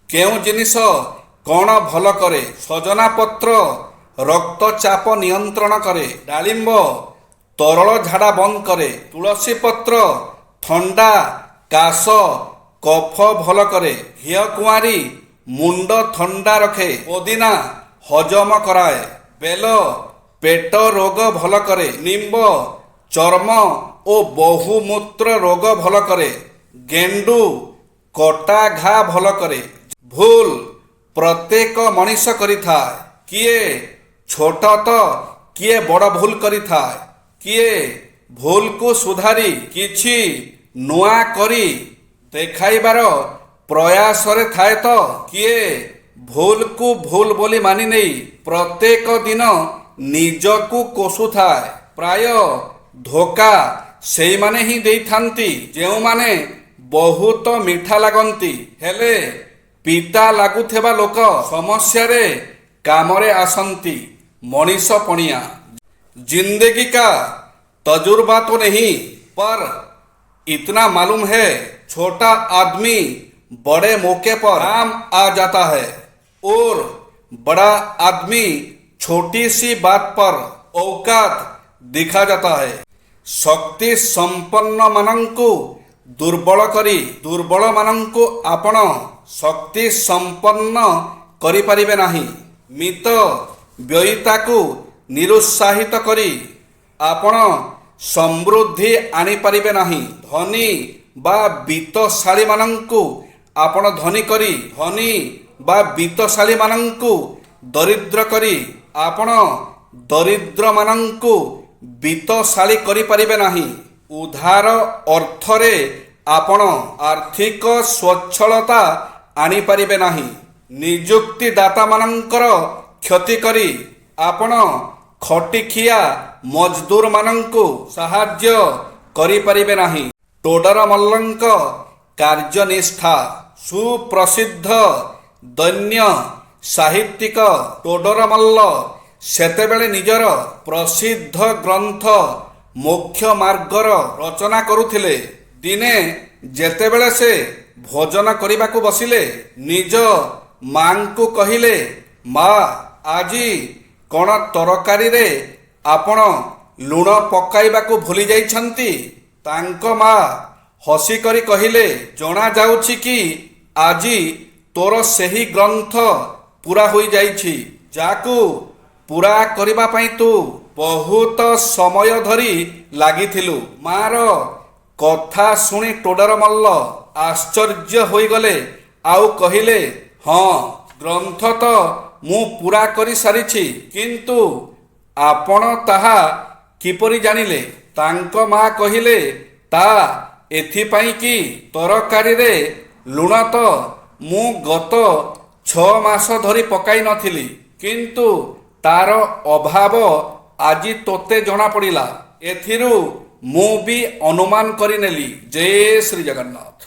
କେଉଁ ଜିନିଷ କ'ଣ ଭଲ କରେ? ସଜନା ପତ୍ର ରକ୍ତଚାପ ନିୟନ୍ତ୍ରଣ କରେ। ଡାଳିମ୍ବ ତରଳ ଝାଡ଼ା ବନ୍ଦ କରେ। ତୁଳସୀ ପତ୍ର ଥଣ୍ଡା କାଶ କଫ ଭଲ କରେ। ଘିଅକୁଆଁରୀ ମୁଣ୍ଡ ଥଣ୍ଡା ରଖେ। ପୋଦିନା ହଜମ କରାଏ। ବେଲ ପେଟ ରୋଗ ଭଲ କରେ। ନିମ୍ବ ଚର୍ମ ଓ ବହୁମୂତ୍ର ରୋଗ ଭଲ କରେ। ଗେଣ୍ଡୁ କଟା ଘା ଭଲ କରେ। ଭୁଲ ପ୍ରତ୍ୟେକ ମଣିଷ କରିଥାଏ। କିଏ ଛୋଟ ତ କିଏ ବଡ଼ ଭୁଲ କରିଥାଏ। କିଏ ଭୁଲକୁ ସୁଧାରି କିଛି ନୂଆ କରି ଦେଖାଇବାର ପ୍ରୟାସରେ ଥାଏ ତ କିଏ ଭୁଲକୁ ଭୁଲ ବୋଲି ମାନି ନେଇ ପ୍ରତ୍ୟେକ ଦିନ ନିଜକୁ କୋସୁଥାଏ। ପ୍ରାୟ ଧୋକା ସେଇମାନେ ହିଁ ଦେଇଥାନ୍ତି ଯେଉଁମାନେ ବହୁତ ମିଠା ଲାଗନ୍ତି ହେଲେ ପିତା ଲାଗୁଥିବା ଲୋକ ସମସ୍ୟାରେ କାମରେ ଆସନ୍ତି। ମଣିଷ ପଣିଆ। जिंदगी का तजुर्बा तो नहीं पर इतना मालूम है छोटा आदमी बड़े मौके पर काम आ जाता है और बड़ा आदमी छोटी सी बात पर औकात दिखा जाता है। शक्ति संपन्न मानंकु दुर्बल करी दुर्बल मानंकु आपण शक्ति संपन्न करि परिबे नाही। मित व्ययिताकु निरुत्साहित करी आपण समृद्धि आनीपारे नाही। धनी बा वित्तशाली मानंकु आपण धनी करी धनी बा वित्तशाली मानंकु दरिद्र करी आपण दरिद्र मानंकु वित्तशाली करि परिबे नाही। उधार अर्थरे आपण आर्थिक स्वच्छलता आनीपारे नाही। नियुक्तिदाता मानंकर क्षति करी आपण खटिखिया मजदूर मानंकु साहाय्य करि परिबे नाही। टोडर मल्लंक कार्यनिष्ठा। सुप्रसिद्ध दैन्य साहित्यिक टोडर मल्ल सेतेबेले निजर प्रसिद्ध ग्रंथ मोक्ष मार्गर रचना करुथिले। दिने जेतेबेले से भोजन करिबाकु बसिले निज मांकु कहिले, मा आजी कौन तरकारी रे आपण लुण पकाइबाकु भूली जाइछंती। तांको मा हसी करी कहिले, जणा जाउछि कि आजी तोर सेही ग्रंथ पूरा होई जाइछि जाकु पूरा करिबा पई तू बहुत समय धरी लागिथिलु। मार कथा शुणी टोडर मल्ल आश्चर्य होई गले आउ कहिले, हाँ ग्रंथ तो मु पूरा करि सारिछि किंतु आपण ताहा किपरि जानिले? तांको मा कहिले, ता एथिपाई कि तरकारी रे लुण तो मु गत 6 मास धरी पकाई नथिली किंतु तार अभाव आजी तोते जणा पड़िला। एथिरु मु भी अनुमान करि नेली। जय श्री जगन्नाथ।